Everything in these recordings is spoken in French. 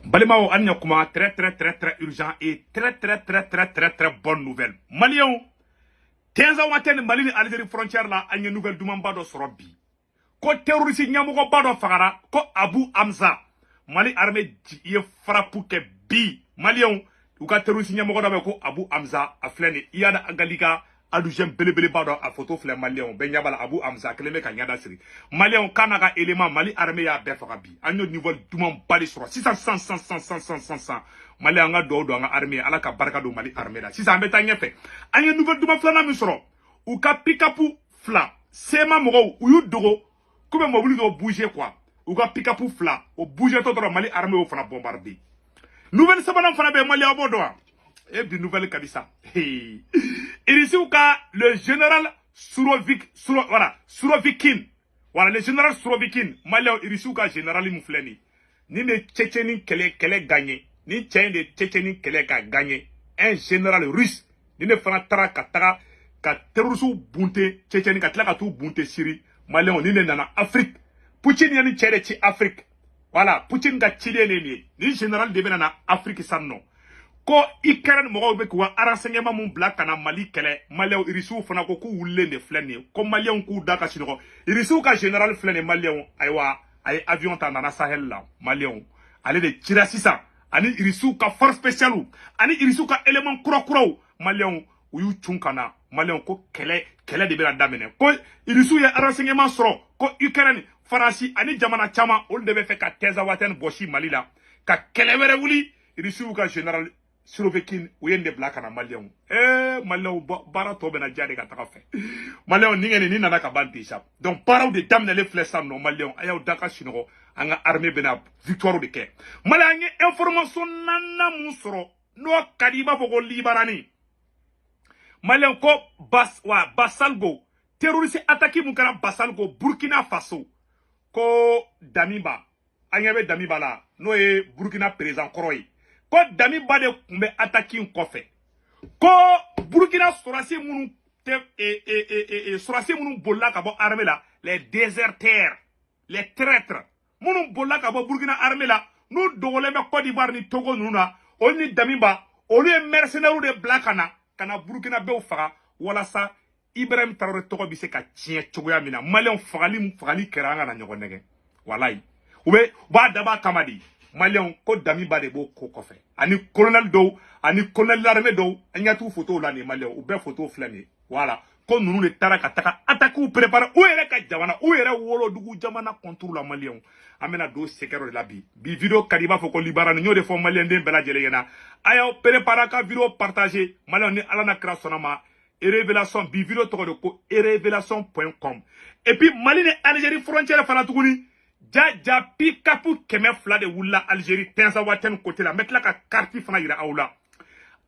Balimao Anyakuma, très urgent et très bonne nouvelle. Malion, 15 ans Mali Algérie frontière là, a une nouvelle demande de Sorobi. Ko terroriste Nyamugo Bado Fagara, ko Abu Hamza. Mali armée y frappe que bi. Malion, ou ka terroriste Nyamugo Dabe ko Abu Hamza, a flene, Yada Agaliga, Adujem Belebele Bado, a photo flè Malion, Benyabala Abu Hamza, Kleme Kanyada Siri. Malion, Kanaga élément, Mali armée ya Befagabi. A une nouvelle demande bali sur 600. Mali anga do anga armée, ala ka barka do Mali armée là. 600 beta nyefe. A une nouvelle demande flana misro. Ou ka pikapu fla. Sema mogo, ou yu dogo. Comme mobile doit bouger quoi. Ou ka pikapu fla. Ou bouger tout droit Mali armée ou fana bombardé. Nouvelle sabana fana be Mali abodoa. Et puis nouvelle kabisa. Et ici ou ka le général Surovikin. Voilà, le général Surovikin. Mali ici ou ka général Moufleni. Ni me Tchétchénie kele gagné. Ni tchène de Tchétchénie kele ka gagné. Un général russe. Ni ne fana tara katara. Ka terroristes bunte Tchétchénie ka tla ka tout bunte Syrie. Mali ni ne nana Afrique. Poutine yani tchède chi Afrique. Voilà, Poutine ga chile ni général de nana Afrique sanno. Ko Ukraine mo be ko renseignement mon black kana Mali kele Mali irisu fana ko ku wulle ne flene ko Mali on ku daka sino irisu ka général flene Mali on aywa ay avion ta nana Sahel la Mali on ale de tira sisa ani irisu ka force spéciale ani irisu ka élément kuro Mali on uyu chunkana Mali on ko kele de be la damene ko irisu ya renseignement soro ko Ukraine Faransi ani jamana chama ol debe fe ka teza waten boshi Mali la ka kele were wuli irisu ka général Surovikin ou yende black na Malion. Malion bara to bena jade ka taka fe. Malion ningene ni nana ka banti sap. Donc para de damne le flessam no Malion ayaw daka shinoko anga armée bena victoire de ke. Malion information nana musoro no kadiba foko libarani. Malion ko Basalgo terroriste attaqué mukara Basalgo Burkina Faso ko Damiba anyabe Damiba la no e Burkina président koroyi. Ko Damiba de kumbe attaqué kofe. Ko Burkina sorasi munu sorasi munu bolla ka bo armée la les déserteurs, les traîtres. Munu bolla ka bo Burkina armée la nous dogole me Côte d'Ivoire ni Togo nuna oni Damiba oli mercenaire de blakana kana Burkina be faga wala sa Ibrahim Traoré Togo bi se ka tien chogoya mina Malien fagali keranga na nyogo nege wallahi ube ba daba kamadi Malien ko Damiba de bo ko kofe ani colonel do ani colonel l'armée do anya tu photo la ni Malien ou be photo flani voilà ko nunu le taraka taka attaque ou préparer ou ere ka jamana ou ere wolo dugu jamana contre la Malien amena do sekero de la bi vidéo kadiba foko libara nyo de fo Malien de bela jele yena ayo préparer ka vidéo partager Malien ni alana kra sonama et révélation bi vidéo to de ko révélation.com et puis Mali ne Algérie frontière fala tuguni ja pikapu keme fla de wula Algérie tenza waten côté la mettre la ka carte fana ira aula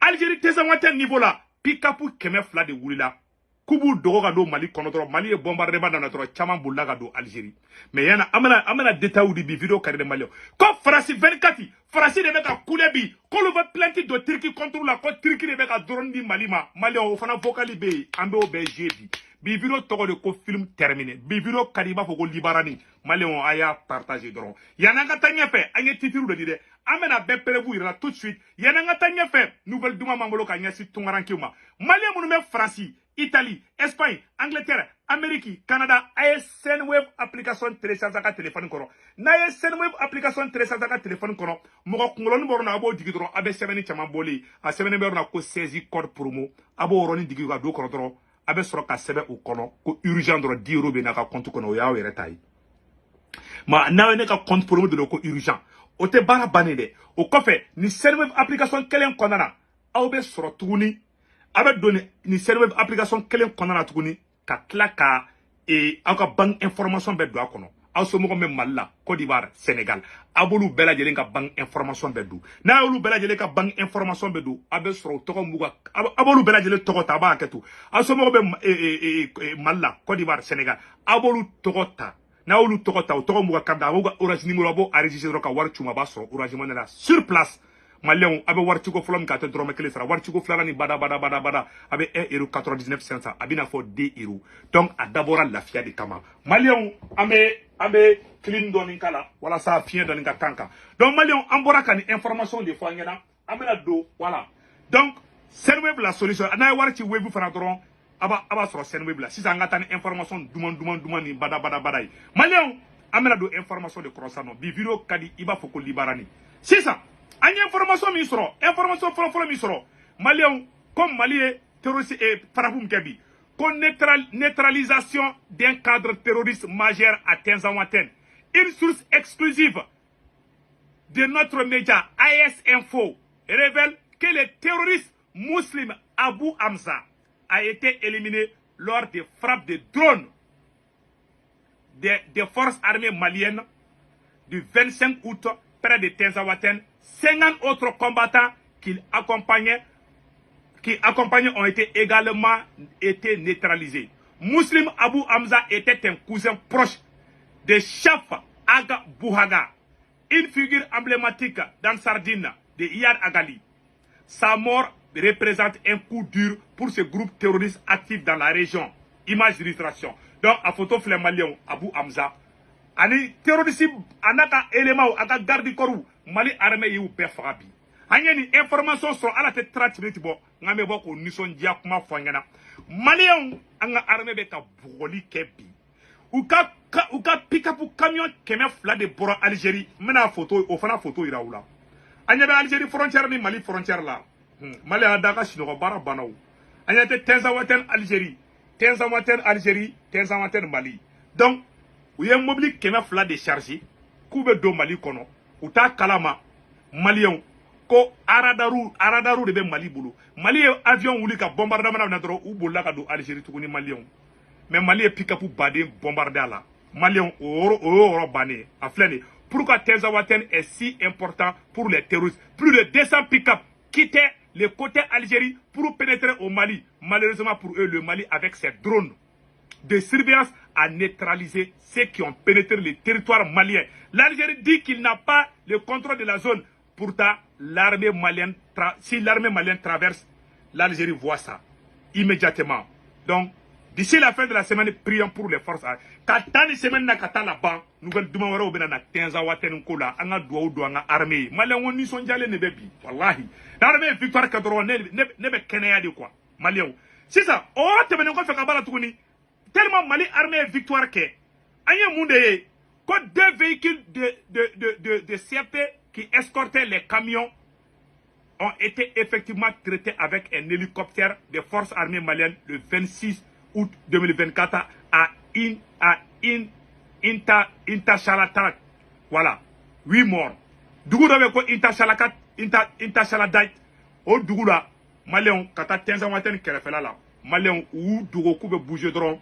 Algérie tenza waten niveau là pikapu keme fla de wula kubu dogo ga do Mali kono Mali e bombardement dans notre chama bulla ga do Algérie mais yana amana détail di bi vidéo carré de Mali ko France 24 France de ka couler bi ko le va plainte de Turquie contre la ko Turquie de ka drone di Mali Mali o fana vocali be ambe o be jebi bi vidéo togo de ko film terminé bi vidéo kadiba foko libarani Mali on aya partager dron yana nga tanya fe anye titiru de dire amena be prévu ira tout de suite yana nga tanya fe nouvelle duma mangolo ka nyasi tungarankiuma Mali munu me France Italie, Espagne, Angleterre, Amérique, Canada, ASN Web application télécharge ka téléphone kono. Na ASN Web application télécharge ka téléphone kono. Mo ko ngolon borna abo digidro abe semeni chama boli. A semeni berna ko 16 code promo. Abo roni digi ga do kono dro. Abe soro ka sebe u kono ko urgent dro 10 euro be na ka compte kono ya were tai. Ma na ne ka compte promo de ko urgent. O te bara banede. O kofe ni ASN Web application kelen konana. Abe soro tuguni avec donné ni serveur application kelen konana tuguni ka tla ka aka bank information be do akono aso mo même Malla Côte d'Ivoire Sénégal abolu bela jelen ka bank information be do na olu bela jelen ka bank information be do abe soro to ko muga abolu bela jelen to ko taba ketu aso mo be Malla Côte d'Ivoire Sénégal abolu to ko ta na olu to ko ta to ko muga kada muga orange numéro bo enregistrer ka war chuma ba soro orange monela sur place Malion abe wartigo flom ka te drome kele sara wartigo flala ni bada abe 1,99 € abina fo 2 €. Donc a d'abord la fia de kama Malion ame abe clean doni kala wala sa fien doni ka kanka donc malion ambora kan information des fois ngena amena do voilà donc Senweb la solution ana war ci webu fana doron aba soro Senweb la si ça ngata ni information duman ni bada yi malion amena do information de croissant bi video kadi iba foko libarani c'est ça anya information mi soro information folo mi soro malion comme malien terroriste et parabum kebi neutralisation d'un cadre terroriste majeur à Tenzawatène. Une source exclusive de notre média AS Info révèle que le terroriste musulman Abu Hamza a été éliminé lors des frappes de drones des forces armées maliennes du 25 août près de Tenzawatène. 50 autres combattants qui accompagnaient ont été également neutralisés. Muslim Abu Hamza était un cousin proche de Chaf Aga Bouhaga, une figure emblématique dans Sardine de Iyad Agali. Sa mort représente un coup dur pour ce groupe terroriste actif dans la région. Image d'illustration. Donc, à photo flemalion Abu Hamza, ani terroriste anaka élément aga garde corps Mali armée yu befrabi. Anyani information sur ala te 30 minutes bo ngame bo ko nison dia kuma fanyana malien anga armée be ka bugoli kebi ou ka pick up camion keme fla de boro Algérie mena photo o fana photo iraoula anya be Algérie frontière ni Mali frontière là Mali adaka sino bara banaw anya te Tenzawatène Algérie Tenzawatène Mali donc ou yem mobile keme fla de charger kube do Mali kono ou ta kalama malien ko aradaru de be Mali bolo Mali avion wuli ka bombardement na dro u bolla ka do Algérie tuguni malien mais Mali pick-up badé bombardé là malien oro bané a flene pourquoi Tenzawatène est si important pour les terroristes. Plus de 200 pick-up quittaient le côté Algérie pour pénétrer au Mali. Malheureusement pour eux, le Mali avec ses drones de surveillance a neutralisé ceux qui ont pénétré le territoire malien. L'Algérie dit qu'il n'a pas le contrôle de la zone. Pourtant, l'armée malienne, si l'armée malienne traverse, l'Algérie voit ça immédiatement. Donc, d'ici la fin de la semaine, prions pour les forces. Quand tant de semaines n'a qu'à là-bas, nous allons demander au Bénin, Tenzawatène Nkola, anga doua anga armée. Malien on n'y sont jamais ne bébi. Wallahi. L'armée victoire kadro ne be kenaya de quoi. Malien. C'est ça. Oh, te menen ko fait kabala tukuni. Tellement Mali armée victoire que. Anya munde quand deux véhicules de CRP qui escortaient les camions ont été effectivement traités avec un hélicoptère des forces armées maliennes le 26 août 2024 à Intachalatat. Voilà. 8 morts. Dougou d'avec quoi Intachaladat. Au Dougou là, Maléon, Kata Tenzawatène Kerefela là. Maléon ou Dougou koube bouger drone.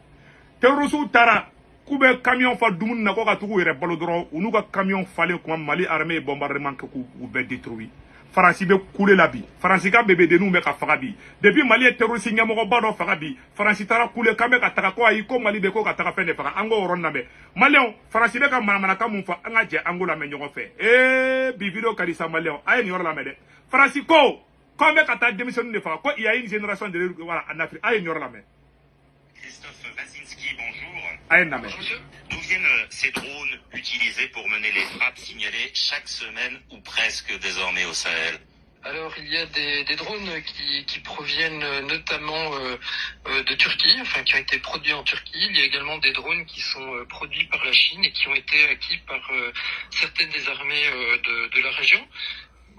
Terrorisou Tara. Koube camion fa Doumoun na ko ka Tougou yere balo drone. Ou nous ka camion fallait comme Mali armée bombardement que ou be détruit. Faransi be coulé la bi. Faransi ka bébé de nous me ka fagabi. Depuis Mali terroriste nyamoko ba do fagabi. Faransi tara coulé kambe ka taka ko ayi ko Mali be ko ka taka fene faga ango oron na be. Malion Faransi be ka manamana ka mun fa anga je ango la me nyogo fe. Bi video kadisa Malion ay ni ora la me de. Faransi ko kambe ka ta démission de fa ko il y a une génération de voilà en Afrique ay ni ora la me. Christophe Wazinski, bonjour. Ay na me. D'où viennent ces drones utilisés pour mener les frappes signalées chaque semaine ou presque désormais au Sahel? Alors il y a des drones qui proviennent notamment de Turquie, enfin qui ont été produits en Turquie. Il y a également des drones qui sont produits par la Chine et qui ont été acquis par certaines des armées de la région.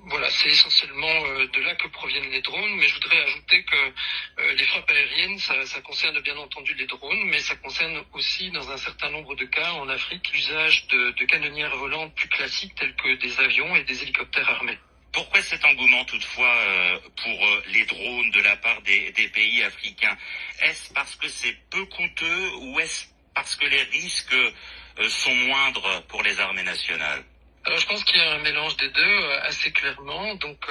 Voilà, c'est essentiellement de là que proviennent les drones, mais je voudrais ajouter que les frappes aériennes, ça concerne bien entendu les drones, mais ça concerne aussi dans un certain nombre de cas en Afrique l'usage de canonnières volantes plus classiques telles que des avions et des hélicoptères armés. Pourquoi cet engouement toutefois pour les drones de la part des pays africains? Est-ce parce que c'est peu coûteux ou est-ce parce que les risques sont moindres pour les armées nationales? Alors je pense qu'il y a un mélange des deux assez clairement. Donc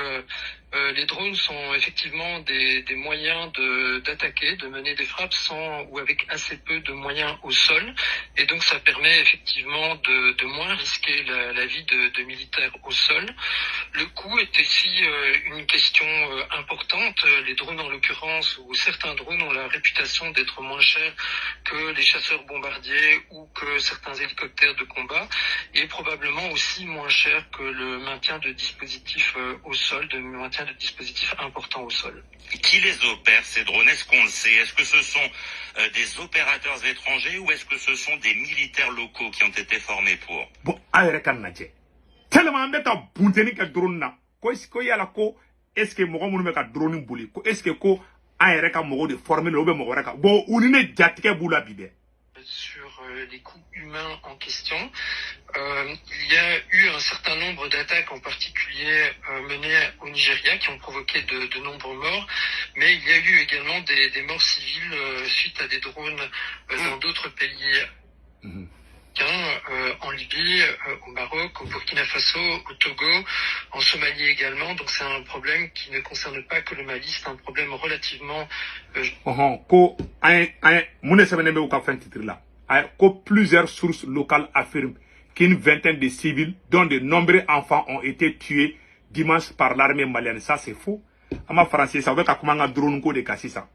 les drones sont effectivement des moyens d'attaquer, de mener des frappes sans ou avec assez peu de moyens au sol. Et donc ça permet effectivement de moins risquer la vie de militaires au sol. Le coût est aussi une question importante. Les drones, en l'occurrence, ou certains drones ont la réputation d'être moins chers que les chasseurs bombardiers ou que certains hélicoptères de combat, et probablement aussi moins chers que le maintien de dispositifs au sol, de maintien de dispositifs importants au sol. Qui les opère, ces drones? Est-ce qu'on le sait? Est-ce que ce sont des opérateurs étrangers ou est-ce que ce sont des militaires locaux qui ont été formés pour? Bon, ayere kan naje. Tellement mbeta bunteni ka drone na. Ko yala ko est-ce que mogo munu ka drone buli ko est-ce que ko ayere ka mogo de former le be mogo reka. Bon, unine jatike bula bide. Sur les coûts humains en question, il y a eu un certain nombre d'attaques, en particulier menées au Nigeria, qui ont provoqué de nombreux morts, mais il y a eu également des morts civiles suite à des drones dans d'autres pays. En Libye, au Maroc, au Burkina Faso, au Togo, en Somalie également. Donc c'est un problème qui ne concerne pas que le Mali, c'est un problème relativement... Ko mune semene be ka fin titre là. Ko plusieurs sources locales affirment qu'une vingtaine de civils, dont de nombreux enfants, ont été tués dimanche par l'armée malienne. Ça c'est faux. Ama français ça veut ka kumanga drone ko de kasisa.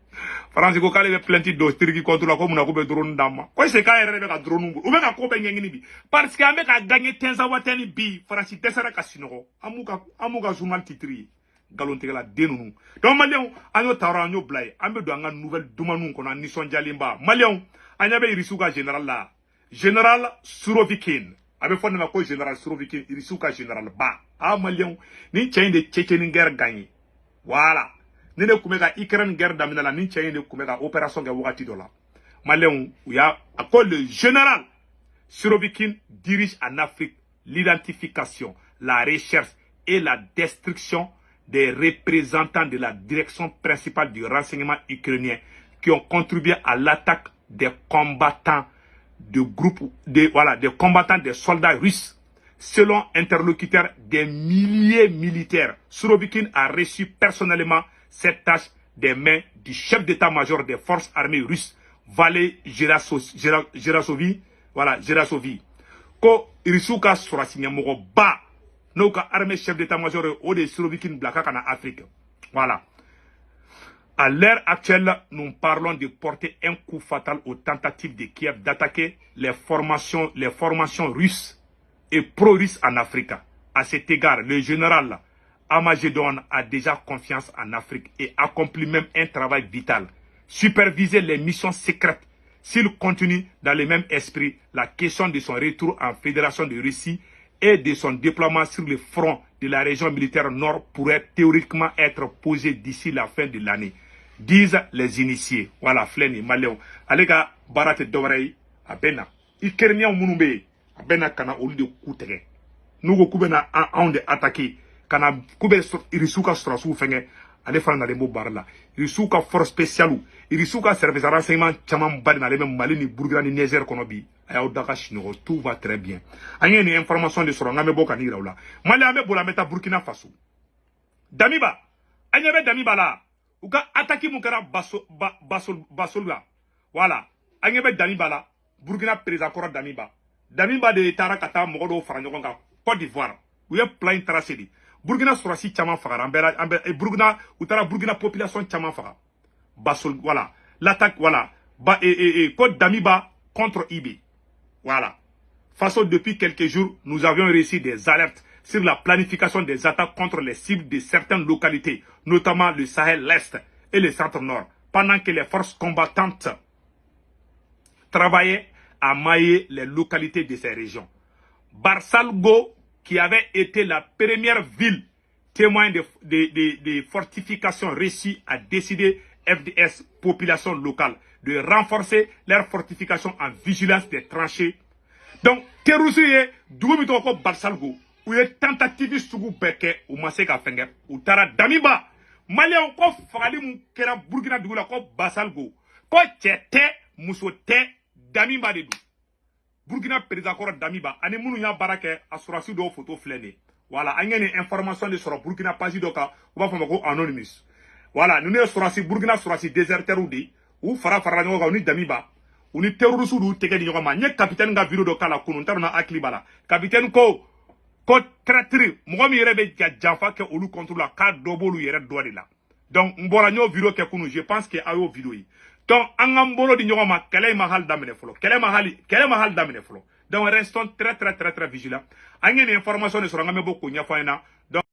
France ko kale be plenty d'ostriki contre la ko muna ko be drone dama. Ko se ka yere be ka drone ngu. O be ka ko be ngengini bi. Parce que ame ka gagner tenza watani bi France desara ka sinoko. Amuka journal titri. Galonte la denunu. Donc malien anyo taro anyo blay. Ambe do anga nouvelle dumanu ko na nison jalimba. Malien anya be irisuka général la. Général Surovikin. Abe fonne ma ko général Surovikin irisuka général ba. Ah malien ni chain de Tchétchénie guerre gagné. Voilà. Nene kumeka Ukraine guerre damina la ni tchanye ne kumeka opération ga wakati dola. Malien ou ya le général Surovikin dirige en Afrique l'identification, la recherche et la destruction des représentants de la direction principale du renseignement ukrainien qui ont contribué à l'attaque des combattants de groupes des combattants des soldats russes. Selon interlocuteurs des milliers militaires, Surovikin a reçu personnellement cette tâche des mains du chef d'état-major des forces armées russes, Valéry Gerasovi. Ko irisuka surasinya mogo ba noka armée chef d'état-major au de Surovikin blaka kana Afrique. Voilà. À l'heure actuelle, nous parlons de porter un coup fatal aux tentatives de Kiev d'attaquer les formations russes et pro-russes en Afrique. À cet égard, le général Amagedon a déjà confiance en Afrique et accomplit même un travail vital. Superviser les missions secrètes. S'il continue dans le même esprit, la question de son retour en Fédération de Russie et de son déploiement sur le front de la région militaire nord pourrait théoriquement être posée d'ici la fin de l'année, disent les initiés. Voilà, Fleni, Maléon. Alega, Barate Dorei, Abena. Ikernia Munumbe, Abena Kana Olu de Koutege. Nous, Koubena, on de attaquer. Kana Koube Irisuka Strasou Fenge, ale fana na barla. Irisuka force spéciale, Irisuka service à renseignement, Chamam Badi na le même Mali ni Burkina ni Niger konobi. Aya Odaka Chinoro, tout va très bien. Anye ni information de Soron, ame boka ni raoula. Mali ame bola meta Burkina Faso. Damiba, anye be Damiba la. Uka attaquer Moukara Basolga. Voilà. Anye be Damiba la. Burkina président Kora Damiba. Damiba de Tarakata, Mogodo Faranyogonga, Côte d'Ivoire. Où il y a plein tracé. Burkina Sorasi Tchaman Fara, et Burkina, ou tara Burkina population Tchaman Fara. Basol, voilà. L'attaque, voilà. Côte d'Amiba contre IB. Voilà. Façon, depuis quelques jours, nous avions reçu des alertes sur la planification des attaques contre les cibles de certaines localités, notamment le Sahel-Est et le Centre-Nord, pendant que les forces combattantes travaillaient à mailler les localités de ces régions. Barsalgo, qui avait été la première ville témoin des fortifications réussies, a décidé, FDS, population locale, de renforcer leurs fortifications en vigilance des tranchées. Donc, Terroussier, Doumidoko Barsalgo, où il y a tentative de beke ou Maseka Fenger, ou Tara Damiba, Malien, ko Fali Moukera Burkina Doula, ko Barsalgo, ko Tete, Moussote, Damiba de Dou. Burkina président Damiba, ane munu ya barake asurasi do photo flene. Voilà, ane une information de sur Burkina pasi doka, ou va faire anonymous. Voilà, nous ne surasi Burkina surasi déserteur ou fara nyoga ni Damiba, ou ni terroriste ou teke nyoga ma, nye capitaine ga vidéo doka la kunun taruna aklibala. Capitaine ko ko traître mɔgɔ min yɛrɛ bɛ janfa kɛ olu contre la k'a dɔ b'olu yɛrɛ dɔ de la donc n bɔra n y'o video kɛ kunu je pense que a y'o video ye donc an k'an bolo di ɲɔgɔn ma kɛlɛ in ma hali daminɛ fɔlɔ kɛlɛ ma hali daminɛ fɔlɔ donc restons très vigilants an ye nin information de sɔrɔ an ka bɛ bɔ k'o ɲɛfɔ an ɲɛna donc